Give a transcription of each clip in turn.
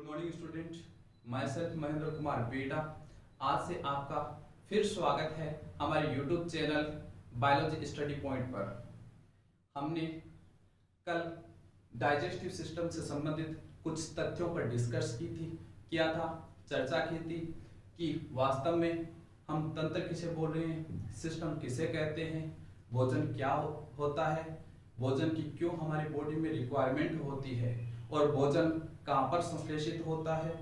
Good morning student, my self Mahendra Kumar बेटा। आज से आपका फिर स्वागत है हमारे YouTube channel biology study point पर। हमने कल डाइजेस्टिव सिस्टम से संबंधित कुछ तथ्यों पर डिस्कस किया था, चर्चा की थी कि वास्तव में हम तंत्र किसे बोल रहे हैं, सिस्टम किसे कहते हैं, भोजन क्या होता है, भोजन की क्यों हमारी बॉडी में रिक्वायरमेंट होती है और भोजन कहाँ पर संश्लेषित होता है,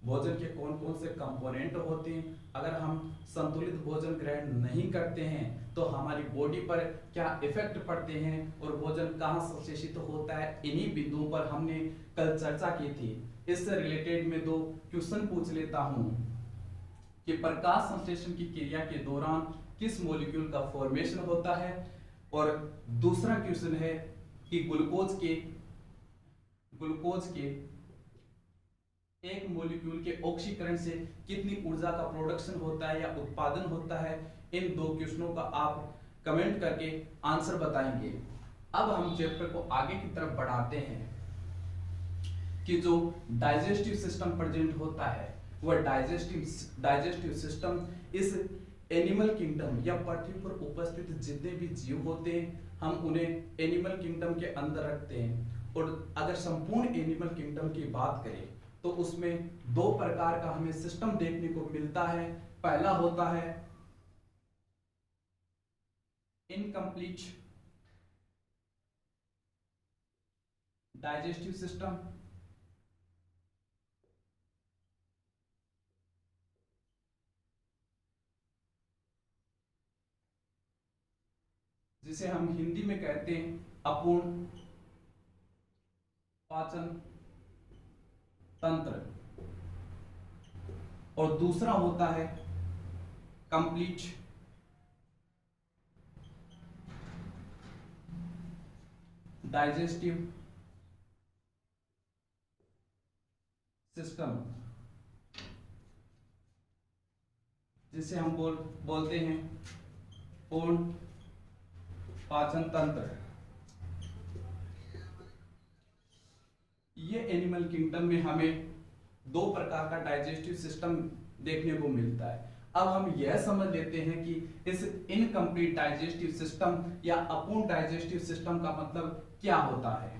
भोजन के कौन कौन से कंपोनेंट होते हैं, अगर हम संतुलित भोजन ग्रहण नहीं करते हैं तो हमारी बॉडी पर क्या इफेक्ट पड़ते हैं और भोजन कहाँ संश्लेषित होता है। इन्हीं बिंदुओं पर हमने कल चर्चा की थी। इससे रिलेटेड में दो क्वेश्चन पूछ लेता हूँ कि प्रकाश संश्लेषण की क्रिया के दौरान किस मॉलिक्यूल का फॉर्मेशन होता है, और दूसरा क्वेश्चन है कि ग्लूकोज के एक मॉलिक्यूल के ऑक्सीकरण से कितनी ऊर्जा का प्रोडक्शन होता है या उत्पादन होता है। इन दो क्वेश्चनों का आप कमेंट करके आंसर बताएंगे। अब हम चैप्टर को आगे की तरफ बढ़ाते हैं कि जो डाइजेस्टिव सिस्टम प्रेजेंट होता है वह डाइजेस्टिव सिस्टम इस एनिमल किंगडम या पृथ्वी पर उपस्थित जितने भी जीव होते हैं हम उन्हें एनिमल किंगडम के अंदर रखते हैं। और अगर संपूर्ण एनिमल किंगडम की बात करें तो उसमें दो प्रकार का हमें सिस्टम देखने को मिलता है। पहला होता है इनकम्प्लीट डाइजेस्टिव सिस्टम, जिसे हम हिंदी में कहते हैं अपूर्ण पाचन तंत्र, और दूसरा होता है कंप्लीट डाइजेस्टिव सिस्टम, जिसे हम बोलते हैं पूर्ण पाचन तंत्र। ये एनिमल किंगडम में हमें दो प्रकार का डाइजेस्टिव सिस्टम देखने को मिलता है। अब हम यह समझ लेते हैं कि इस इनकम्प्लीट डाइजेस्टिव सिस्टम या अपूर्ण डाइजेस्टिव सिस्टम का मतलब क्या होता है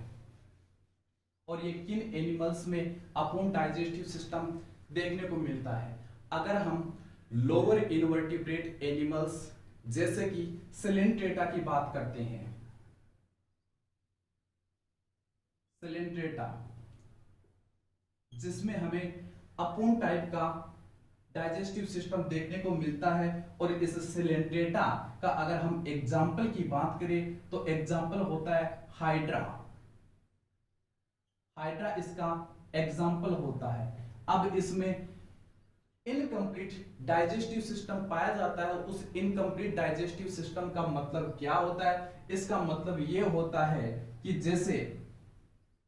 और ये किन एनिमल्स में अपूर्ण डाइजेस्टिव सिस्टम देखने को मिलता है। अगर हम लोअर इनवर्टिब्रेट एनिमल्स जैसे कि सिलेंट्रेटा की बात करते हैं, सिलेंट्रेटा जिसमें हमें अपूर्ण टाइप का डाइजेस्टिव सिस्टम देखने को मिलता है, और इस सिलेंट्रेटा का अगर हम एग्जाम्पल की बात करें तो एग्जाम्पल होता है हाइड्रा। हाइड्रा इसका एग्जाम्पल होता है। अब इसमें इनकम्प्लीट डाइजेस्टिव सिस्टम पाया जाता है। उस इनकम्प्लीट डाइजेस्टिव सिस्टम का मतलब क्या होता है? इसका मतलब यह होता है कि जैसे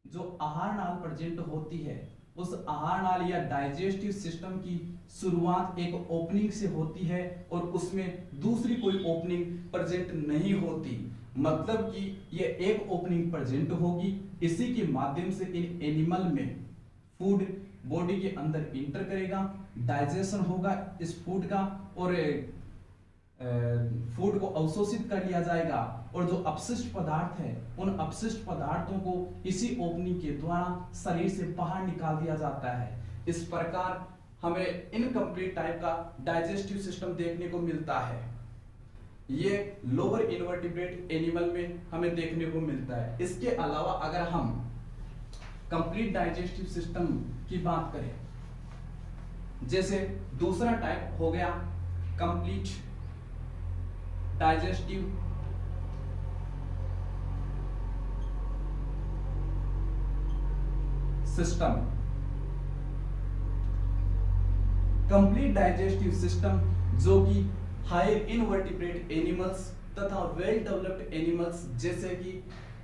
जो आहार नाल प्रेजेंट होती है उस आहार नाल या डाइजेस्टिव सिस्टम की शुरुआत एक ओपनिंग से होती है और उसमें दूसरी कोई ओपनिंग प्रेजेंट नहीं होती। मतलब कि ये एक ओपनिंग प्रेजेंट होगी, इसी के माध्यम से इन एनिमल में फूड बॉडी के अंदर इंटर करेगा, डाइजेशन होगा इस फूड का, और फूड को अवशोषित कर लिया जाएगा, और जो अपशिष्ट पदार्थ है उन अपशिष्ट पदार्थों को इसी ओपनिंग के द्वारा शरीर से बाहर निकाल दिया जाता है। इस प्रकार हमें इनकम्प्लीट टाइप का डाइजेस्टिव सिस्टम देखने को मिलता है। ये लोअर इनवर्टिब्रेट एनिमल में हमें देखने को मिलता है। इसके अलावा अगर हम कंप्लीट डाइजेस्टिव सिस्टम की बात करें, जैसे दूसरा टाइप हो गया complete digestive system. Complete digestive system जो कि हायर इनवर्टिब्रेट एनिमल्स तथा वेल डेवलप्ड एनिमल्स जैसे कि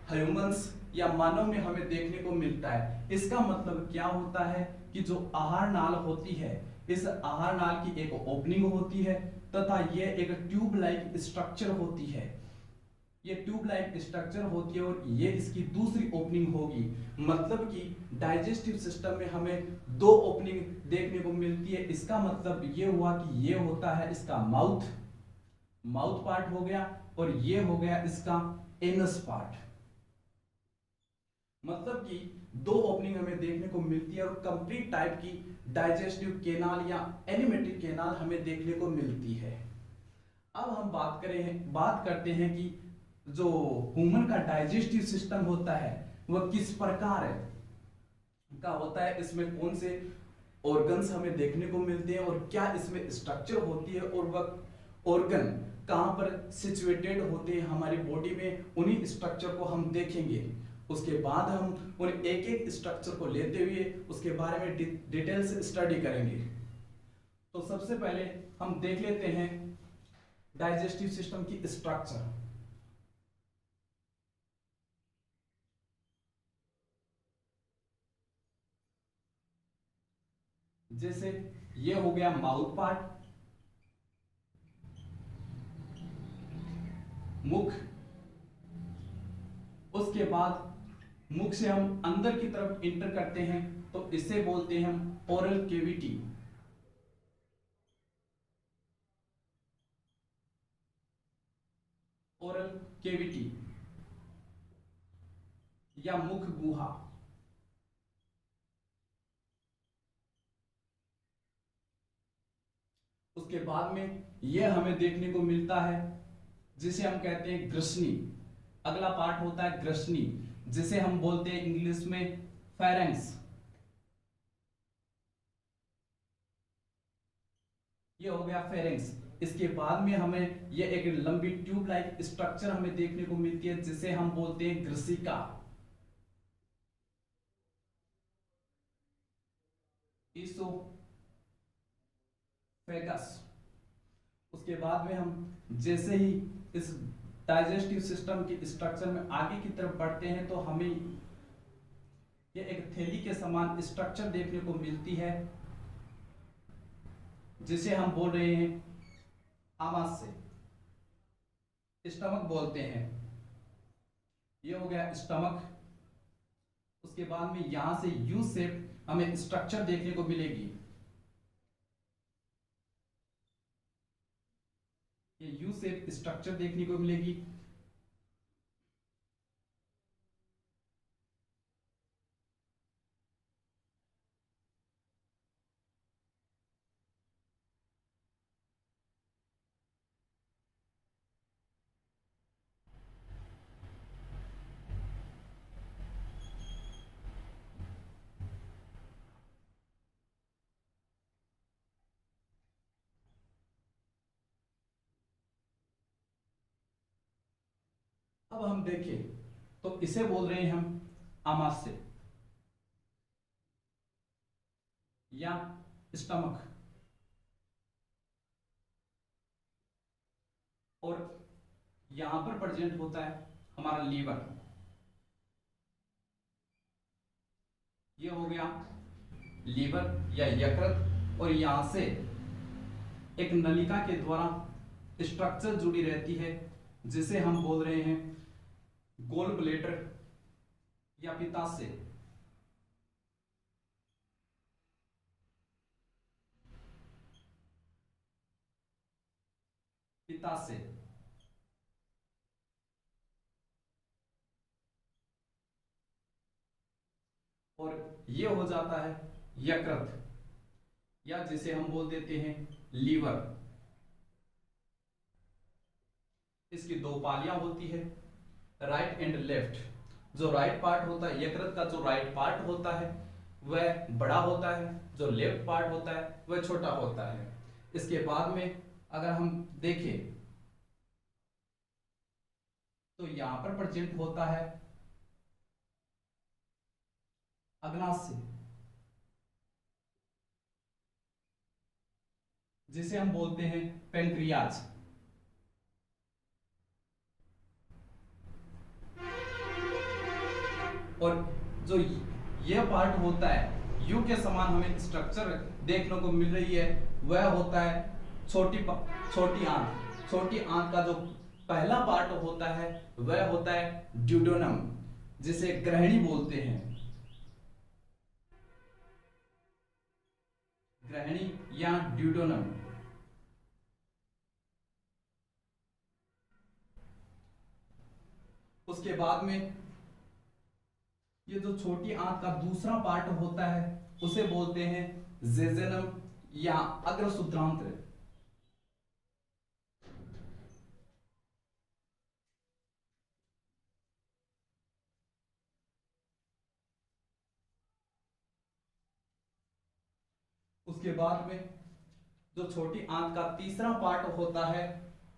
ह्यूमंस या मानव में हमें देखने को मिलता है। इसका मतलब क्या होता है कि जो आहार नाल होती है, इस आहार नाल की एक ओपनिंग होती है तथा यह एक ट्यूब लाइक स्ट्रक्चर होती है। ये ट्यूब लाइक स्ट्रक्चर होती है और ये इसकी दूसरी ओपनिंग होगी। मतलब कि डाइजेस्टिव सिस्टम में हमें दो ओपनिंग देखने को मिलती है। इसका मतलब ये हुआ कि ये होता है इसका माउथ पार्ट हो गया और ये हो गया इसका एनस पार्ट। मतलब कि दो ओपनिंग हमें देखने को मिलती है और कंप्लीट टाइप की डाइजेस्टिव केनाल या एलिमेंट्री केनाल हमें देखने को मिलती है। अब हम बात करते हैं कि जो ह्यूमन का डाइजेस्टिव सिस्टम होता है वह किस प्रकार का होता है, इसमें कौन से ऑर्गन्स हमें देखने को मिलते हैं और क्या इसमें स्ट्रक्चर होती है और वह ऑर्गन कहां पर सिचुएटेड होते हैं हमारी बॉडी में, उन्हीं स्ट्रक्चर को हम देखेंगे। उसके बाद हम उन एक एक स्ट्रक्चर को लेते हुए उसके बारे में डिटेल से स्टडी करेंगे। तो सबसे पहले हम देख लेते हैं डाइजेस्टिव सिस्टम की स्ट्रक्चर। जैसे ये हो गया माउथ पार्ट, मुख, उसके बाद मुख से हम अंदर की तरफ इंटर करते हैं तो इसे बोलते हैं हम ओरल कैविटी। ओरल कैविटी या मुख गुहा। उसके बाद में यह हमें देखने को मिलता है जिसे हम कहते हैं ग्रसनी। अगला पार्ट होता है ग्रसनी, जिसे हम बोलते हैं इंग्लिश में फेरेंक्स। ये हो गया फेरेंक्स। इसके बाद में हमें ये एक लंबी ट्यूब लाइक स्ट्रक्चर हमें देखने को मिलती है जिसे हम बोलते हैं ग्रसिका। इसोफेगस। उसके बाद में हम जैसे ही इस डाइजेस्टिव सिस्टम के स्ट्रक्चर में आगे की तरफ बढ़ते हैं तो हमें ये एक थैली के समान स्ट्रक्चर देखने को मिलती है जिसे हम बोल रहे हैं आमाशय, स्टमक बोलते हैं। ये हो गया स्टमक। उसके बाद में यहां से यू शेप हमें स्ट्रक्चर देखने को मिलेगी। ये यू शेप स्ट्रक्चर देखने को मिलेगी। अब हम देखें तो इसे बोल रहे हैं हम आमाशय या स्टमक। और यहां पर प्रेजेंट होता है हमारा लीवर। ये हो गया लीवर या यकृत। और यहां से एक नलिका के द्वारा स्ट्रक्चर जुड़ी रहती है जिसे हम बोल रहे हैं गोल ब्लैडर या पित्ताशय। पित्ताशय। और ये हो जाता है यकृत या जिसे हम बोल देते हैं लीवर। इसकी दो पालियां होती है, राइट एंड लेफ्ट। जो राइट पार्ट होता है यकृत का, जो राइट पार्ट होता है वह बड़ा होता है, जो लेफ्ट पार्ट होता है वह छोटा होता है। इसके बाद में अगर हम देखें तो यहां पर प्रेजेंट होता है अग्नाशय, जिसे हम बोलते हैं पेंक्रियाज। और जो यह पार्ट होता है यू के समान हमें स्ट्रक्चर देखने को मिल रही है, वह होता है छोटी आंत। छोटी आंत का जो पहला पार्ट होता है वह होता है ड्यूडेनम, जिसे ग्रहणी बोलते हैं, ग्रहणी या ड्यूडेनम। उसके बाद में ये जो छोटी आंत का दूसरा पार्ट होता है उसे बोलते हैं जेजेनम या अग्रसूत्रांत्र। उसके बाद में जो छोटी आंत का तीसरा पार्ट होता है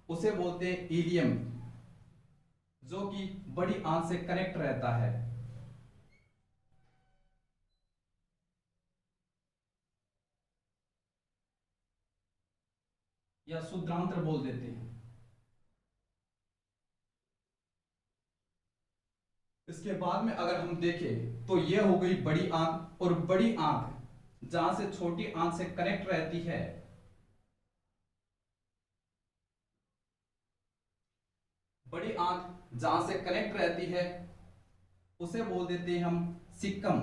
उसे बोलते हैं इलियम, जो कि बड़ी आंत से कनेक्ट रहता है, या शुद्रांत्र बोल देते हैं। इसके बाद में अगर हम देखें तो यह हो गई बड़ी आंत, और बड़ी आंत जहां से छोटी आंत से कनेक्ट रहती है, बड़ी आंत जहां से कनेक्ट रहती है उसे बोल देते हैं हम सिक्कम।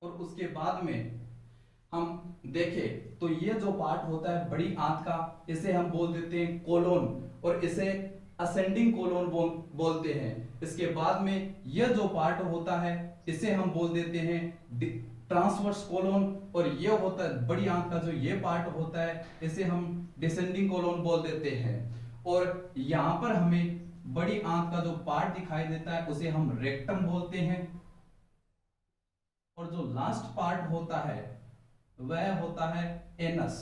और उसके बाद में हम देखें तो ये जो पार्ट होता है बड़ी आंत का, इसे हम बोल देते हैं कोलोन, और इसे असेंडिंग कोलोन बोलते हैं। इसके बाद में यह जो पार्ट होता है इसे हम बोल देते हैं ट्रांसवर्स कोलोन, और ये होता है बड़ी आंत का जो ये पार्ट होता है इसे हम डिसेंडिंग कोलोन बोल देते हैं। और यहां पर हमें बड़ी आंत का जो पार्ट दिखाई देता है उसे हम रेक्टम बोलते हैं, और जो लास्ट पार्ट होता है वह होता है एनस।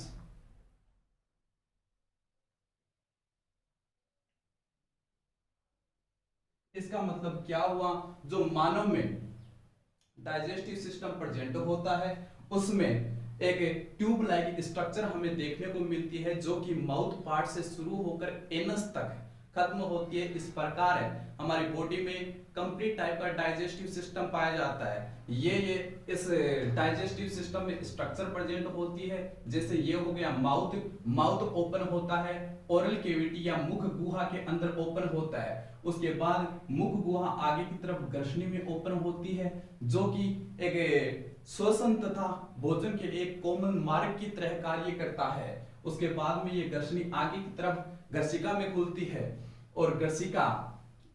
इसका मतलब क्या हुआ, जो मानव में डाइजेस्टिव सिस्टम प्रेजेंट होता है उसमें एक ट्यूब लाइक स्ट्रक्चर हमें देखने को मिलती है, जो कि माउथ पार्ट से शुरू होकर एनस तक खत्म होती है। इस प्रकार हमारी बॉडी में कंप्लीट टाइप का डाइजेस्टिव सिस्टम पाया जाता है। ये इस डाइजेस्टिव सिस्टम में स्ट्रक्चर प्रेजेंट होती है, जैसे ये हो गया माउथ ओपन होता है, ओरल कैविटी या मुख गुहा के अंदर ओपन होता है। उसके बाद मुख गुहा आगे की तरफ ग्रसनी में ओपन होती है, जो कि एक श्वसन तथा भोजन के लिए कॉमन मार्ग की तरह कार्य करता है। उसके बाद में ये ग्रसनी आगे की तरफ ग्रसिका में खुलती है, और ग्रसिका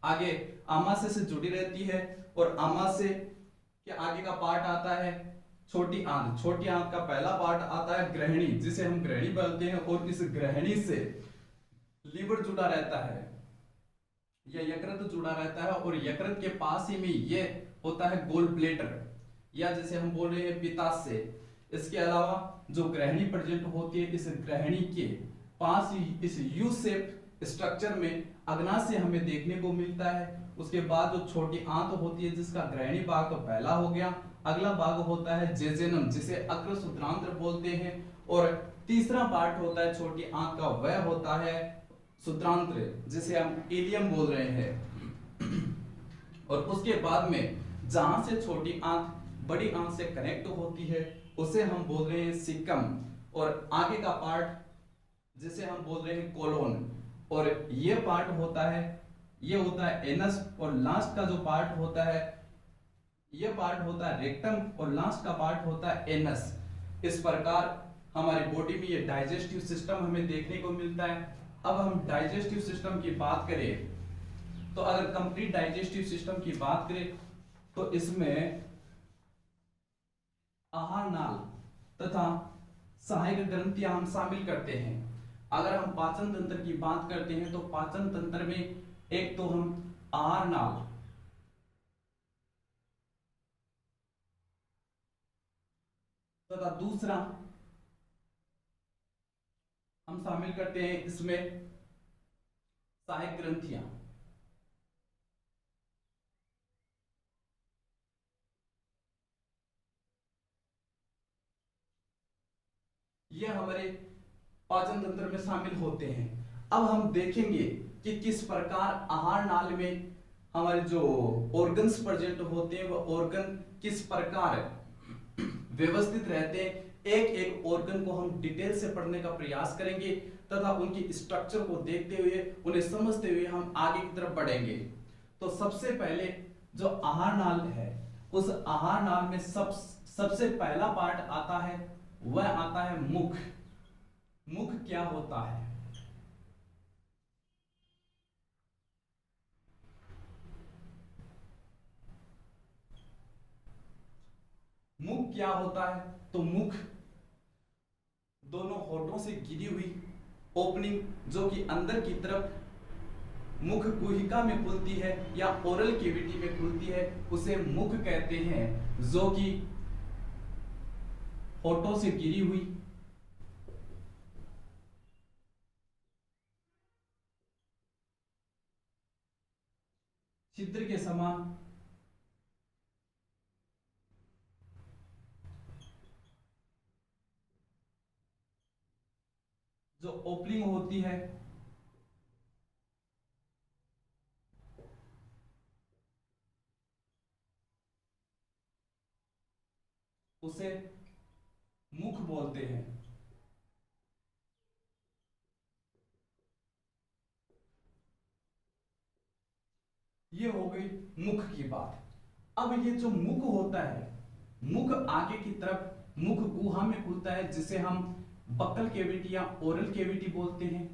आगे आमाशय से जुड़ी रहती है, और आमाशय के आगे का पार्ट आता है छोटी आंत। छोटी आंत का पहला पार्ट आता है ग्रहणी, जिसे हम ग्रहणी बोलते हैं, और इस ग्रहणी से लीवर जुड़ा रहता है या यकृत जुड़ा रहता है, और यकृत के पास ही में ये होता है गोल ब्लैडर, या जैसे हम बोल रहे हैं पित्ताशय। इसके अलावा जो ग्रहणी प्रेजेंट होती है, इस ग्रहणी के पास ही इस यू शेप स्ट्रक्चर में अग्नाशय हमें देखने को मिलता है। उसके बाद जो छोटी आंत होती है, जिसका ग्रहणी भाग तो पहला हो गया, अगला भाग होता है जेजेनम, जिसे अग्रसूत्रांत्र बोलते हैं, और तीसरा पार्ट होता है छोटी आंत का, वह होता है सूत्रांत्र, जिसे हम इलियम बोल रहे हैं। और उसके बाद में जहां से छोटी आंत बड़ी आंत से कनेक्ट होती है उसे हम बोल रहे हैं सिक्कम, और आगे का पार्ट जिसे हम बोल रहे हैं कोलोन, और ये पार्ट होता है, ये होता है एनस, और लास्ट का जो पार्ट होता है ये पार्ट होता है रेक्टम, और लास्ट का पार्ट होता है एनस। इस प्रकार हमारी बॉडी में ये डाइजेस्टिव सिस्टम हमें देखने को मिलता है। अब हम डाइजेस्टिव सिस्टम की बात करें तो अगर कंप्लीट डाइजेस्टिव सिस्टम की बात करें तो इसमें आहार नाल तथा सहायक ग्रंथियां हम शामिल करते हैं। अगर हम पाचन तंत्र की बात करते हैं तो पाचन तंत्र में एक तो हम आहार नाल तथा दूसरा हम शामिल करते हैं इसमें सहायक ग्रंथियां। ये हमारे पाचन तंत्र में शामिल होते हैं। अब हम देखेंगे कि किस प्रकार आहार नाल में हमारे जो ऑर्गन्स प्रेजेंट होते हैं वह ऑर्गन किस प्रकार व्यवस्थित रहते हैं। एक एक ऑर्गन को हम डिटेल से पढ़ने का प्रयास करेंगे तथा उनकी स्ट्रक्चर को देखते हुए उन्हें समझते हुए हम आगे की तरफ बढ़ेंगे। तो सबसे पहले जो आहार नाल है, उस आहार नाल में सबसे पहला पार्ट आता है, वह आता है मुख। मुख क्या होता है? मुख क्या होता है? तो मुख दोनों होठों से घिरी हुई ओपनिंग जो कि अंदर की तरफ मुख गुहिका में खुलती है या ओरल कैविटी में खुलती है, उसे मुख कहते हैं। जो कि होठों से घिरी हुई छिद्र के समान जो ओपनिंग होती है, उसे मुख बोलते हैं। ये हो गई मुख की बात। अब ये जो मुख होता है, मुख आगे की तरफ मुख गुहा में खुलता है, जिसे हम बक्कल कैविटी या ओरल कैविटी बोलते हैं।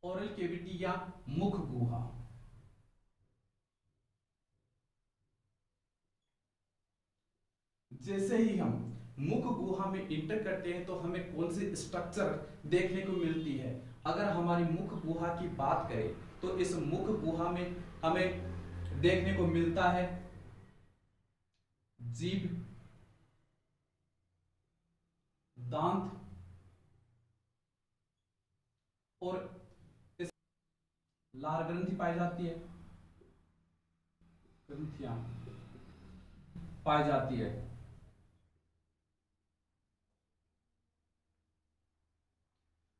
ओरल कैविटी या मुख गुहा। जैसे ही हम मुख गुहा में इंटर करते हैं तो हमें कौन सी स्ट्रक्चर देखने को मिलती है? अगर हमारी मुख गुहा की बात करें तो इस मुख गुहा में हमें देखने को मिलता है जीभ, दांत और इस लार ग्रंथि पाई जाती है, ग्रंथियां पाई जाती है।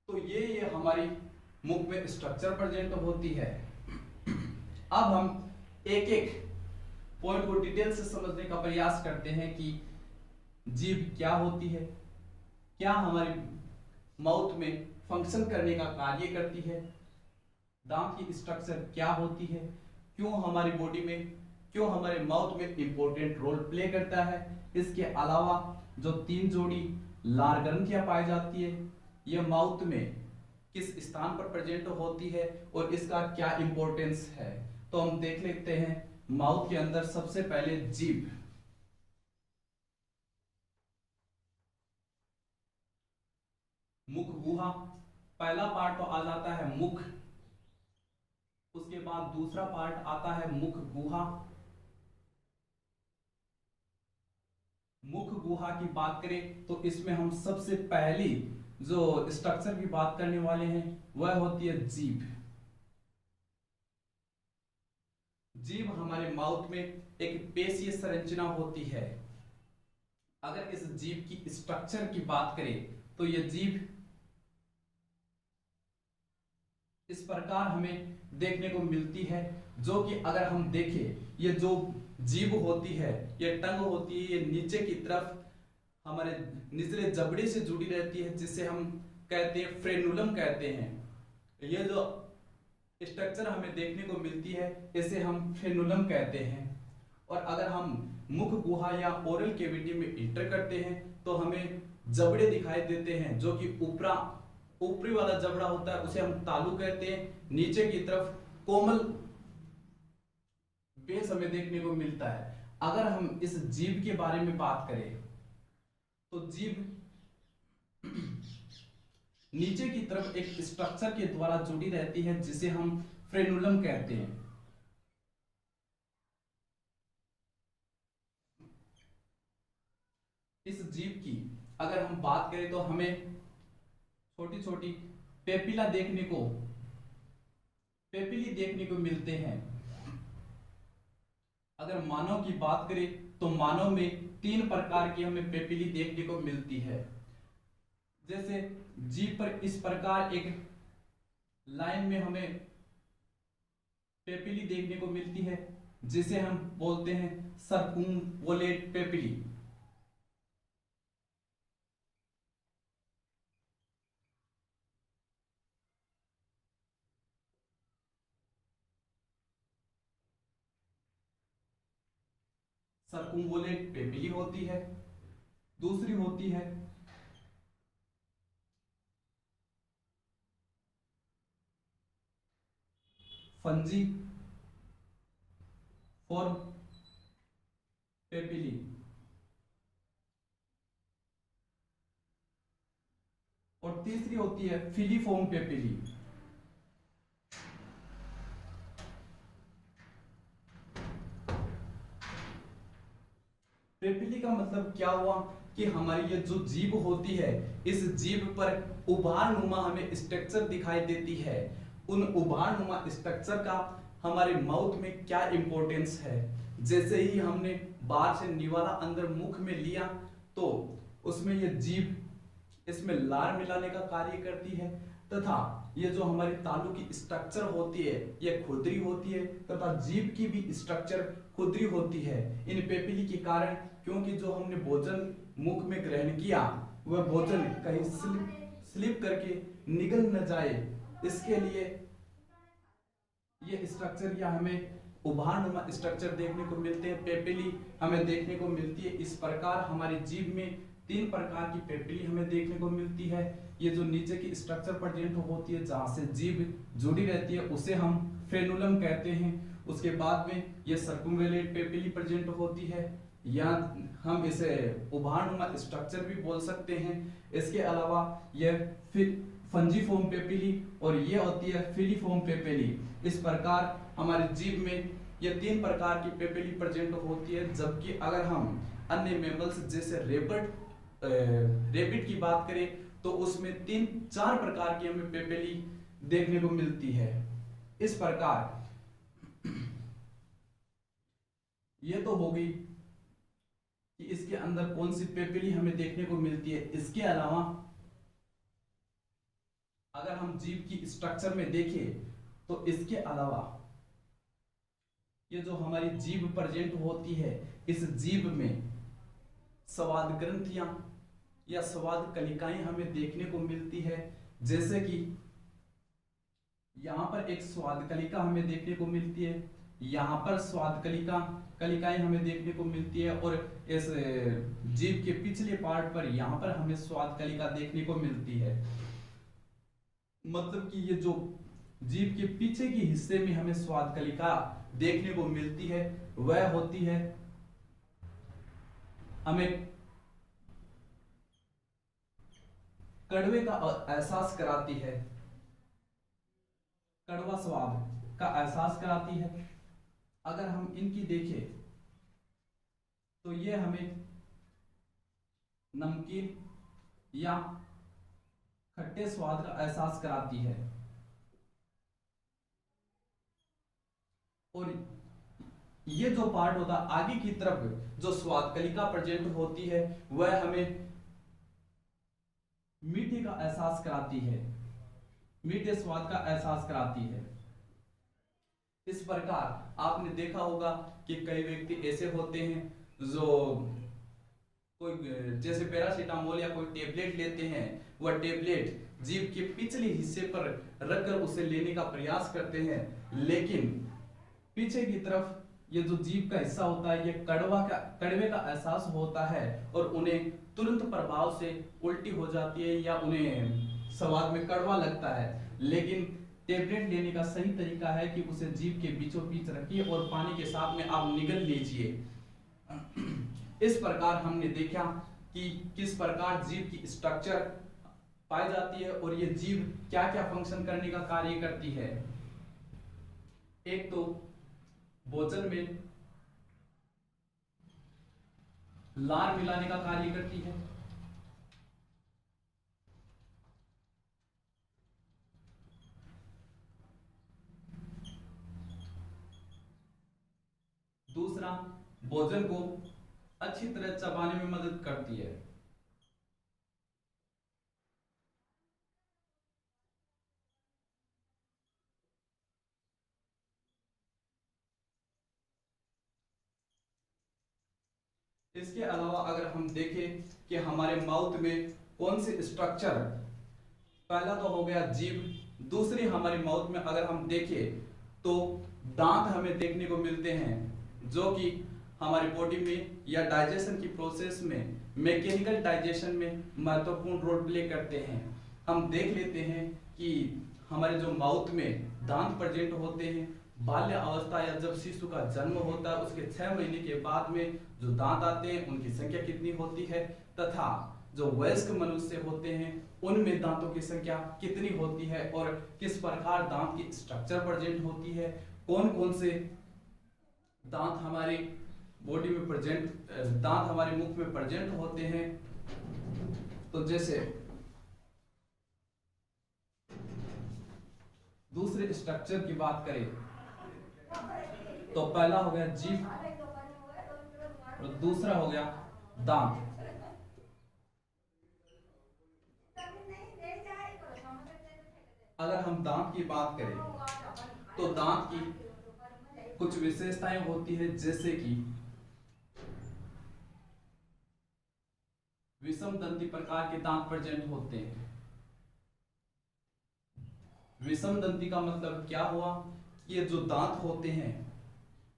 तो ये हमारी मुख में स्ट्रक्चर प्रेजेंट होती है। अब हम एक एक पॉइंट को डिटेल से समझने का प्रयास करते हैं कि जीभ क्या होती है, क्या हमारी माउथ में फंक्शन करने का कार्य करती है, दांत की स्ट्रक्चर क्या होती है, क्यों हमारी बॉडी में, क्यों हमारे माउथ में इंपॉर्टेंट रोल प्ले करता है। इसके अलावा जो 3 जोड़ी लार ग्रंथियां पाई जाती है, यह माउथ में किस स्थान पर प्रेजेंट होती है और इसका क्या इंपॉर्टेंस है। तो हम देख लेते हैं। माउथ के अंदर सबसे पहले जीभ, मुख गुहा, पहला पार्ट तो आ जाता है मुख, उसके बाद दूसरा पार्ट आता है मुख गुहा। मुख गुहा की बात करें तो इसमें हम सबसे पहली जो स्ट्रक्चर की बात करने वाले हैं वह होती है जीभ। जीभ हमारे माउथ में एक पेशीय संरचना होती है। अगर इस जीभ की स्ट्रक्चर की बात करें तो यह जीभ इस प्रकार हमें देखने को मिलती है, जो कि अगर हम देखें, ये जो जीभ होती है, ये टंग होती है, ये नीचे की तरफ हमारे निचले जबड़े से जुड़ी रहती है, जिसे हम कहते हैं फ्रेनुलम कहते हैं। ये जो स्ट्रक्चर हमें देखने को मिलती है इसे हम फ्रेनुलम कहते हैं। और अगर हम मुख गुहा या ओरल कैविटी में इंटर करते हैं तो हमें जबड़े दिखाई देते हैं, जो कि ऊपरी वाला जबड़ा होता है उसे हम तालु कहते हैं। नीचे की तरफ कोमल बेस हमें देखने को मिलता है। अगर हम इस जीभ के बारे में बात करें तो जीभ नीचे की तरफ एक स्ट्रक्चर के द्वारा जुड़ी रहती है, जिसे हम फ्रेनुलम कहते हैं। इस जीभ की अगर हम बात करें तो हमें छोटी छोटी पेपिली देखने को मिलते हैं। अगर मानव की बात करें तो मानव में 3 प्रकार की हमें पेपिली देखने को मिलती है। जैसे जीभ पर इस प्रकार एक लाइन में हमें पेपिली देखने को मिलती है, जिसे हम बोलते हैं सर्कुम्वोलेट पेपिली। सर्कुम्बोलेट पेपिली होती है। दूसरी होती है फंजी फॉर्म पेपिली। और तीसरी होती है फिलीफॉर्म पेपिली। पेपिली का मतलब क्या हुआ कि हमारी ये जो जीभ होती है, इस जीभ पर उभार नुमा हमें स्ट्रक्चर दिखाई देती है। उन उभार नुमा स्ट्रक्चर का हमारे माउथ में क्या इंपॉर्टेंस है। जैसे ही हमने बाहर से निवाला अंदर मुख में लिया तो उसमें ये जीभ इसमें लार मिलाने का कार्य करती है, तथा ये जो हमारी तालू की स्ट्रक्चर होती है ये खुरदरी होती है, तथा जीभ की भी स्ट्रक्चर खुरदरी होती है इन पेपिली के कारण। क्योंकि जो हमने भोजन मुख में ग्रहण किया वह भोजन कहीं स्लिप करके निगल न जाए, इसके लिए ये स्ट्रक्चर या हमें उभारनुमा स्ट्रक्चर देखने को मिलते हैं। पेपिली हमें देखने को मिलती है इस प्रकार। हमारी जीभ में 3 प्रकार की पेपिली हमें देखने को मिलती है। ये जो नीचे की स्ट्रक्चर प्रेजेंट होती है जहां से जीभ जुड़ी रहती है उसे हम फ्रेनुलम कहते हैं। उसके बाद में ये सर्कुम्बोलेट पेपिली प्रेजेंट होती है, या हम इसे उभारनुमा स्ट्रक्चर भी बोल सकते हैं। इसके अलावा यह फंजीफॉर्म पेपिली और ये होती है फिलीफॉर्म पेपिली। इस प्रकार हमारी जीभ में ये 3 प्रकार की पेपिली प्रेजेंट होती है। जबकि अगर हम अन्य मैमल्स जैसे रेबिट की बात करें तो उसमें 3-4 प्रकार की हमें पेपिली देखने को मिलती है। इस प्रकार ये तो हो गई कि इसके अंदर कौन सी पेपिली हमें देखने को मिलती है। इसके अलावा अगर हम जीभ की स्ट्रक्चर में देखें तो इसके अलावा ये जो हमारी जीभ प्रेजेंट होती है, इस जीभ में स्वाद ग्रंथियां या स्वाद कलिकाएं हमें देखने को मिलती है। जैसे कि यहां पर एक स्वाद कलिका हमें देखने को मिलती है, यहां पर स्वाद कलिकाएं हमें देखने को मिलती है, और इस जीभ के पिछले पार्ट पर यहां पर हमें स्वाद कलिका देखने को मिलती है। मतलब कि ये जो जीभ के पीछे के हिस्से में हमें स्वाद कलिका देखने को मिलती है वह होती है हमें कड़वे का एहसास कराती है, कड़वा स्वाद का एहसास कराती है। अगर हम इनकी देखें तो ये हमें नमकीन या खट्टे स्वाद का एहसास कराती है। और ये जो पार्ट होता है आगे की तरफ जो स्वाद कलिका प्रेजेंट होती है वह हमें मीठे का एहसास कराती है, मीठे स्वाद का एहसास कराती है। इस प्रकार आपने देखा होगा कि कई व्यक्ति ऐसे होते हैं जो कोई जैसे पैरासीटामोल या कोई टेबलेट लेते हैं, वह टेबलेट जीभ के पिछले हिस्से पर रखकर उसे लेने का प्रयास करते हैं, लेकिन पीछे की तरफ ये जो जीभ का हिस्सा होता है ये कड़वे का एहसास होता है और उन्हें तुरंत प्रभाव से उल्टी हो जाती है या उन्हें स्वाद में कड़वा लगता है। लेकिन टेबलेट लेने का सही तरीका है कि उसे जीभ के बीचों बीच रखिए और पानी के साथ में आप निगल लीजिए। इस प्रकार हमने देखा कि किस प्रकार जीभ की स्ट्रक्चर पाई जाती है और ये जीभ क्या क्या फंक्शन करने का कार्य करती है। एक तो भोजन में लार मिलाने का कार्य करती है, दूसरा भोजन को अच्छी तरह चबाने में मदद करती है, इसके अलावा अगर हम देखें कि हमारे माउथ में कौन सी स्ट्रक्चर, पहला तो हो गया जीभ, दूसरी हमारे माउथ में अगर हम देखें तो दांत हमें देखने को मिलते हैं जो कि हमारी बॉडी में या डाइजेशन की प्रोसेस में, मैकेनिकल डाइजेशन में महत्वपूर्ण रोल प्ले करते हैं। हम देख लेते हैं कि हमारे जो माउथ में दांत प्रेजेंट होते हैं, बाल्य अवस्था या जब शिशु का जन्म होता है उसके 6 महीने के बाद में जो दांत आते हैं उनकी संख्या कितनी होती है, तथा जो वयस्क मनुष्य होते हैं उनमें दांतों की संख्या कितनी होती है और किस प्रकार दांत की स्ट्रक्चर प्रेजेंट होती है, कौन कौन से दांत हमारे बॉडी में प्रेजेंट, दांत हमारे मुख में प्रेजेंट होते हैं। तो जैसे दूसरे स्ट्रक्चर की बात करें तो पहला हो गया जीभ और दूसरा हो गया दांत। अगर हम दांत की बात करें तो दांत की कुछ विशेषताएं होती है, जैसे कि विषम दंती प्रकार के दांत प्रेजेंट होते हैं। विषम दंती का मतलब क्या हुआ, ये जो दांत होते हैं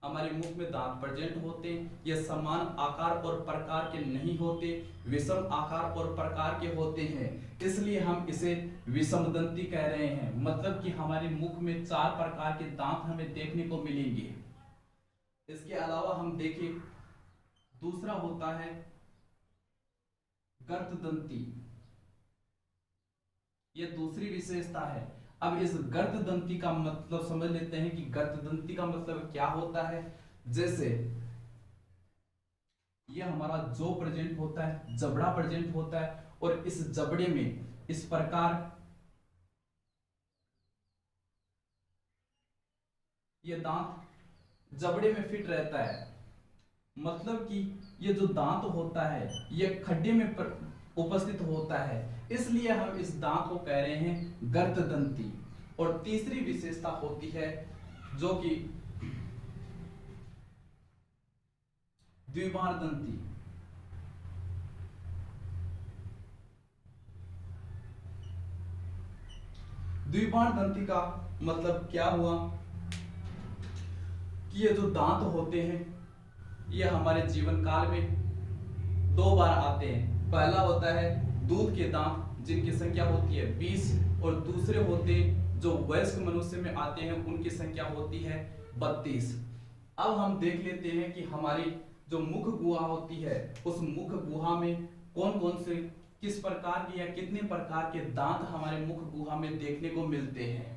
हमारे मुख में दांत प्रेजेंट होते हैं, ये समान आकार और प्रकार के नहीं होते, विषम आकार और प्रकार के होते हैं, इसलिए हम इसे विषम दंती कह रहे हैं। मतलब कि हमारे मुख में 4 प्रकार के दांत हमें देखने को मिलेंगे। इसके अलावा हम देखें, दूसरा होता है गर्ददंती, ये दूसरी विशेषता है। अब इस गर्ददंती का मतलब समझ लेते हैं कि गर्ददंती का मतलब क्या होता है। जैसे ये हमारा जो प्रेजेंट होता है, जबड़ा प्रेजेंट होता है, और इस जबड़े में इस प्रकार ये दांत जबड़े में फिट रहता है। मतलब कि ये जो दांत होता है ये खड्डे में उपस्थित होता है, इसलिए हम इस दांत को कह रहे हैं गर्ददंती। और तीसरी विशेषता होती है जो कि द्विबार दंती। द्विबार दंती का मतलब क्या हुआ कि ये जो दांत होते हैं ये हमारे जीवन काल में 2 बार आते हैं। पहला होता है दूध के दांत जिनकी संख्या होती है 20, और दूसरे होते जो वयस्क मनुष्य में आते हैं उनकी संख्या होती है 32। अब हम देख लेते हैं कि हमारी जो मुख गुहा होती है उस मुख गुहा में कौन कौन से, किस प्रकार के या कितने प्रकार के दांत हमारे मुख गुहा में देखने को मिलते हैं।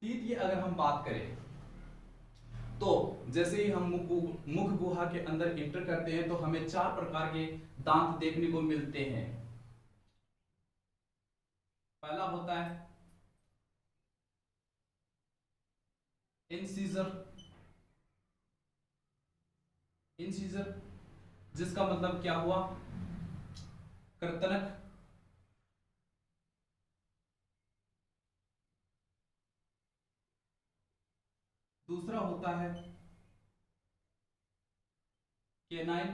तीत की अगर हम बात करें तो जैसे ही हम मुख गुहा के अंदर इंटर करते हैं तो हमें 4 प्रकार के दांत देखने को मिलते हैं। पहला होता है इंसीजर, इंसीजर जिसका मतलब क्या हुआ, कर्तनक। दूसरा होता है केनाइन,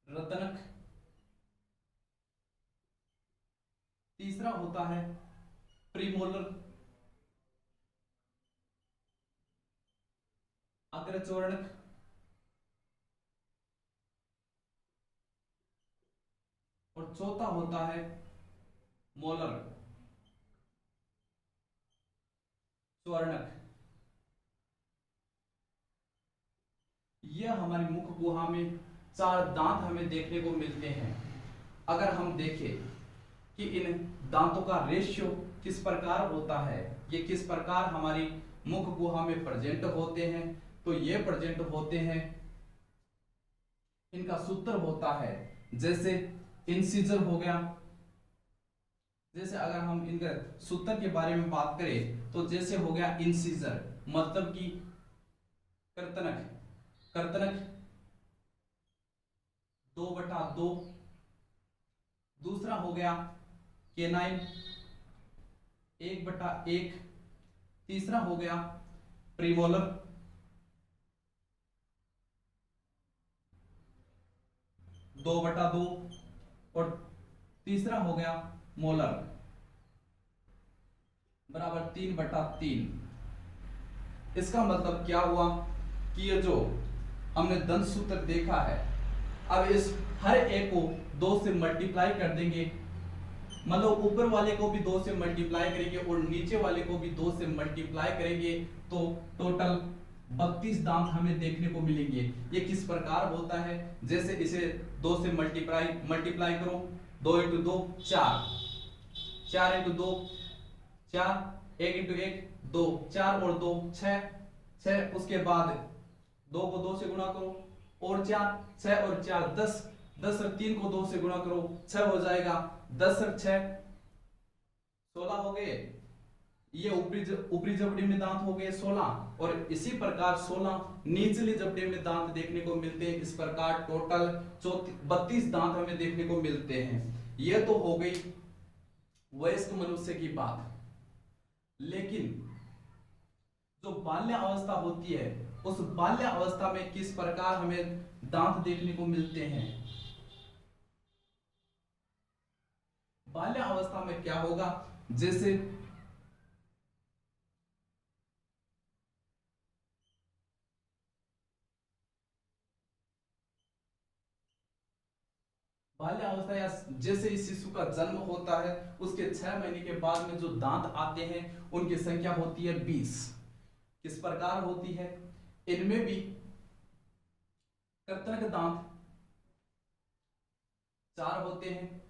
रतनक। तीसरा होता है प्रीमोलर, अग्रचौर्णक। और चौथा होता है मोलर, स्वर्णक। यह हमारी मुख गुहा में 4 दांत हमें देखने को मिलते हैं। अगर हम देखें कि इन दांतों का रेशियो किस प्रकार होता है, ये किस प्रकार हमारी मुख गुहा में प्रेजेंट होते हैं, तो ये प्रेजेंट होते हैं, इनका सूत्र होता है जैसे इंसीजर हो गया। जैसे अगर हम इनका सूत्र के बारे में बात करें तो जैसे हो गया इंसीजर मतलब कि कर्तनक, कर्तनक 2/2। दूसरा हो गया केनाइन 1/1। तीसरा हो गया प्रीमोलर 2/2 और तीसरा हो गया मोलर बराबर 3/3। इसका मतलब क्या हुआ कि ये जो हमने दंत सूत्र देखा है, अब इस हर एक को 2 से मल्टीप्लाई कर देंगे, मतलब ऊपर वाले को भी 2 से मल्टीप्लाई करेंगे और नीचे वाले को भी 2 से मल्टीप्लाई करेंगे तो टोटल 32 दांत हमें देखने को मिलेंगे। ये किस प्रकार होता है, जैसे इसे 2 से मल्टीप्लाई करो, 2 × 2 4, 4 × 2 4, 1 × 1 2, 4 और 2 6, 6 उसके बाद 2 को 2 से गुणा करो और 4, 6 और 4 10, 10 और 3 को 2 से गुणा करो 6 हो जाएगा, 10 और 6 16 हो गए। ये ऊपरी जबड़े में दांत हो गए 16 और इसी प्रकार 16 निचले जबड़े में दांत देखने को मिलते हैं। इस प्रकार टोटल 32 दांत हमें देखने को मिलते हैं। यह तो हो गई वयस्क मनुष्य की बात। लेकिन जो बाल्य अवस्था होती है, उस बाल्य अवस्था में किस प्रकार हमें दांत देखने को मिलते हैं। बाल्य अवस्था में क्या होगा, जैसे बाल्य अवस्था या जैसे इस शिशु का जन्म होता है, उसके 6 महीने के बाद में जो दांत आते हैं उनकी संख्या होती है 20। किस प्रकार होती है, इनमें भी कर्तनक दांत 4 होते हैं।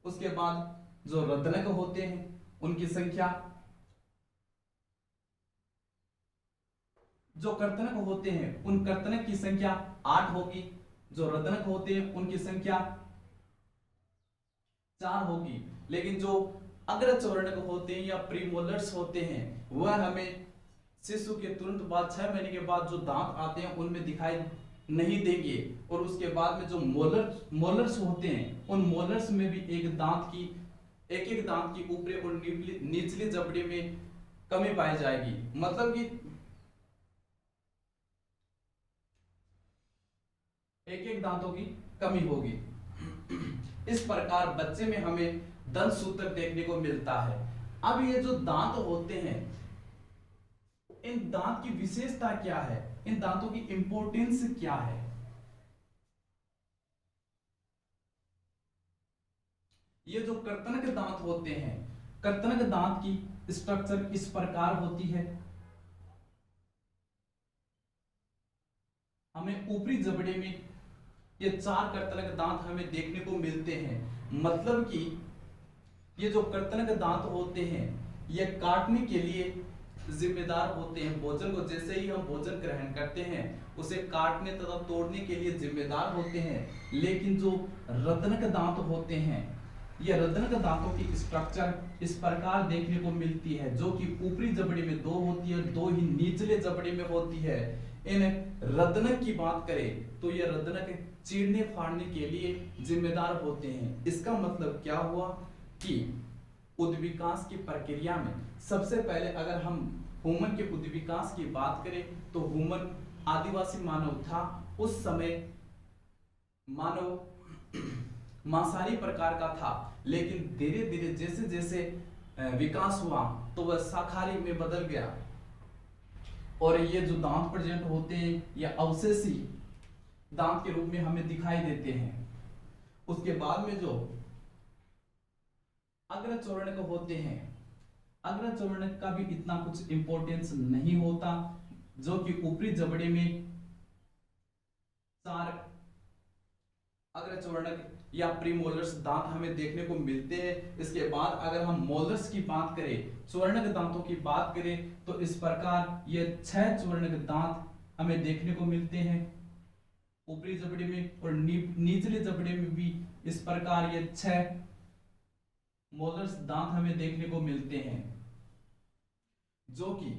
उसके बाद जो रदनक होते हैं उनकी संख्या, जो कर्तनक होते हैं उन कर्तनक की संख्या 8 होगी, जो रदनक होते हैं उनकी संख्या 4 होगी। लेकिन जो अग्रचौर्णक होते हैं या प्रीमोलर्स होते हैं वह हमें शिशु के तुरंत बाद 6 महीने के बाद जो दांत आते हैं उनमें दिखाई नहीं देंगे। और उसके बाद में जो मोलर्स होते हैं उन मोलर्स में भी एक एक दांत की ऊपरी और निचली जबड़े में कमी पाई जाएगी, मतलब कि एक दांतों की कमी होगी। इस प्रकार बच्चे में हमें दंत सूत्र देखने को मिलता है। अब ये जो दांत होते हैं, इन दांत की विशेषता क्या है, इन दांतों की इंपॉर्टेंस क्या है। ये जो कर्तनक दांत होते हैं, कर्तनक दांत की स्ट्रक्चर इस प्रकार होती है। हमें ऊपरी जबड़े में ये 4 कर्तनक दांत हमें देखने को मिलते हैं। मतलब कि ये जो कर्तनक दांत होते हैं ये काटने के लिए जिम्मेदार होते हैं। भोजन को जैसे ही हम भोजन ग्रहण करते हैं उसे काटने तथा तोड़ने के लिए जिम्मेदार होते हैं। लेकिन जो रदनक दांत होते हैं, ये रदनक दांतों की स्ट्रक्चर इस प्रकार देखने को मिलती है, जो कि ऊपरी जबड़े में 2 होती है, 2 ही निचले जबड़े में होती है। इन रदनक की बात करें तो ये रदनक चीरने फाड़ने के लिए जिम्मेदार होते हैं। इसका मतलब क्या हुआ कि उद्विकास की प्रक्रिया में सबसे पहले अगर हम ह्यूमन के उद्विकास की बात करें तो ह्यूमन आदिवासी मानव था। उस समय मानव मांसाहारी प्रकार का था, लेकिन धीरे धीरे जैसे जैसे विकास हुआ तो वह शाकाहारी में बदल गया। और ये जो दांत प्रेजेंट होते हैं या अवशेषी दांत के रूप में हमें दिखाई देते हैं। उसके बाद में जो अग्रचौर्णक होते हैं, अग्रचौर्णक का भी इतना कुछ इंपॉर्टेंस नहीं होता, जो कि ऊपरी जबड़े में 4 अग्रचौर्णक या प्रीमोलर्स दांत हमें देखने को मिलते हैं। इसके बाद अगर हम मोलर्स की बात करें, चौर्णक दांतों की बात करें, तो इस प्रकार ये 6 चौर्णक दांत हमें देखने को मिलते हैं ऊपरी जबड़े में, और निचले जबड़े में भी इस प्रकार ये 6 मोलर्स दांत हमें देखने को मिलते हैं, जो कि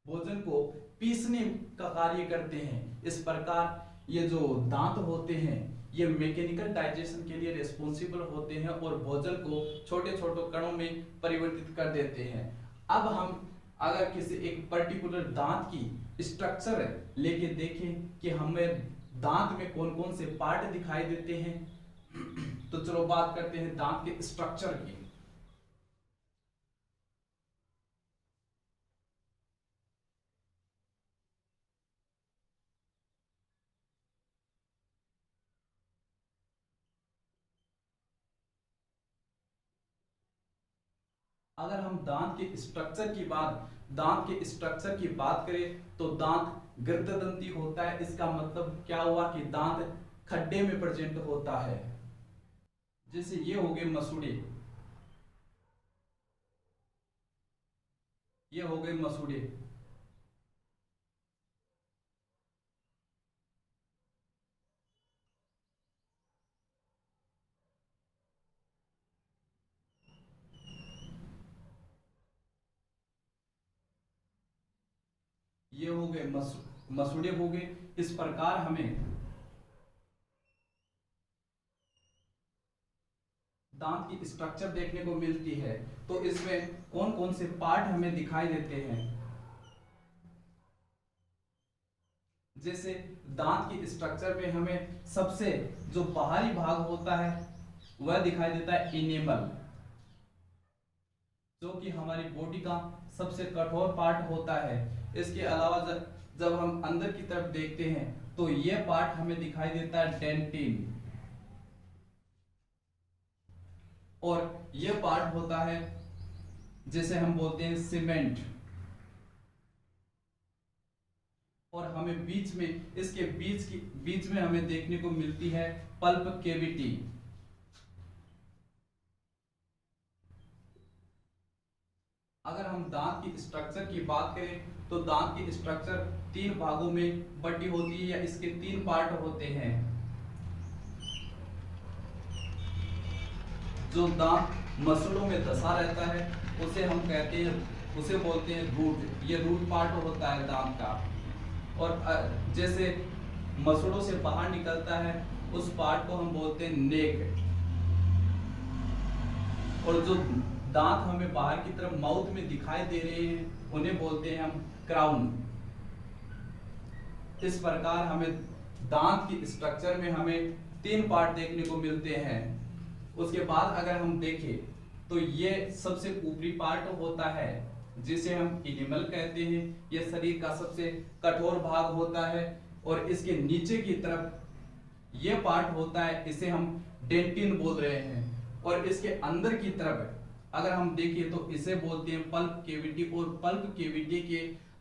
भोजन को पीसने का कार्य करते हैं। इस प्रकार ये जो दांत होते हैं ये मैकेनिकल डाइजेशन के लिए रिस्पॉन्सिबल होते हैं और भोजन को छोटे छोटे कणों में परिवर्तित कर देते हैं। अब हम अगर किसी एक पर्टिकुलर दांत की स्ट्रक्चर लेके देखें कि हमें दांत में कौन कौन से पार्ट दिखाई देते हैं। तो चलो बात करते हैं दांत के स्ट्रक्चर की। अगर हम दांत के स्ट्रक्चर की बात करें तो दांत गर्ददंती होता है। इसका मतलब क्या हुआ कि दांत खड्डे में प्रेजेंट होता है। जैसे ये हो गए मसूड़े, ये हो गए मसूड़े। ये हो गए मसूड़े हो गए। इस प्रकार हमें दांत की स्ट्रक्चर देखने को मिलती है। तो इसमें कौन कौन से पार्ट हमें दिखाई देते हैं। जैसे दांत की स्ट्रक्चर में हमें सबसे जो बाहरी भाग होता है वह दिखाई देता है इनेमल, जो कि हमारी बॉडी का सबसे कठोर पार्ट होता है। इसके अलावा जब हम अंदर की तरफ देखते हैं तो यह पार्ट हमें दिखाई देता है डेंटिन, और यह पार्ट होता है जिसे हम बोलते हैं सीमेंट। और हमें बीच में इसके बीच में हमें देखने को मिलती है पल्प केविटी। अगर हम दांत की स्ट्रक्चर की बात करें तो दांत की स्ट्रक्चर 3 भागों में बटी होती है या इसके 3 पार्ट होते हैं। जो दांत मसलों में धंसा रहता है उसे बोलते हैं रूट। ये रूट पार्ट होता है दांत का। और जैसे मसलों से बाहर निकलता है उस पार्ट को हम बोलते हैं नेक। और जो दांत हमें बाहर की तरफ माउथ में दिखाई दे रहे हैं उन्हें बोलते हैं हम क्राउन। इस प्रकार हमें दांत की स्ट्रक्चर में हमें 3 पार्ट देखने को मिलते हैं। उसके बाद अगर हम देखें तो ये सबसे ऊपरी पार्ट होता है जिसे हम इनेमल कहते हैं। यह शरीर का सबसे कठोर भाग होता है। और इसके नीचे की तरफ यह पार्ट होता है, इसे हम डेंटिन बोल रहे हैं। और इसके अंदर की तरफ अगर हम देखें तो इसे बोलते हैं पल्प केविटी। और पल्प केविटी के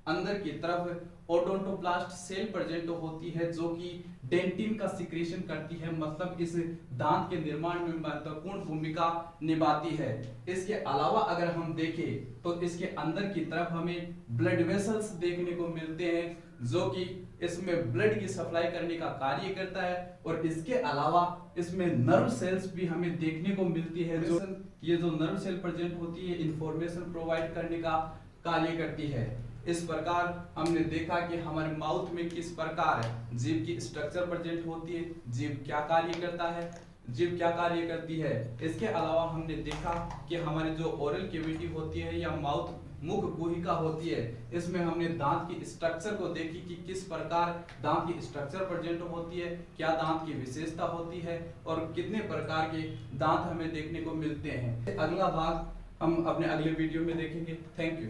अंदर की तरफ ओडोंटोप्लास्ट सेल प्रेजेंट होती है जो कि डेंटिन का सिक्रेशन करती है, मतलब इस दांत के निर्माण में महत्वपूर्ण भूमिका निभाती है। इसके अलावा अगर हम देखें तो इसके अंदर की तरफ हमें ब्लड वेसल्स देखने को मिलते हैं जो कि इसमें ब्लड की सप्लाई करने का कार्य करता है। और इसके अलावा इसमें नर्व सेल्स भी हमें देखने को मिलती है। जो नर्व सेल प्रेजेंट होती है इंफॉर्मेशन प्रोवाइड करने का कार्य करती है। इस प्रकार हमने देखा कि हमारे माउथ में किस प्रकार जीभ की स्ट्रक्चर प्रेजेंट होती है, जीभ क्या कार्य करता है, जीभ क्या कार्य करती है। इसके अलावा हमने देखा कि हमारी जो ओरल कैविटी होती है या मुख गुहिका होती है, इसमें हमने दांत की स्ट्रक्चर को देखी कि किस प्रकार दांत की स्ट्रक्चर प्रेजेंट होती है, क्या दांत की विशेषता होती है और कितने प्रकार के दांत हमें देखने को मिलते हैं। अगला भाग हम अपने अगले वीडियो में देखेंगे। Thank you.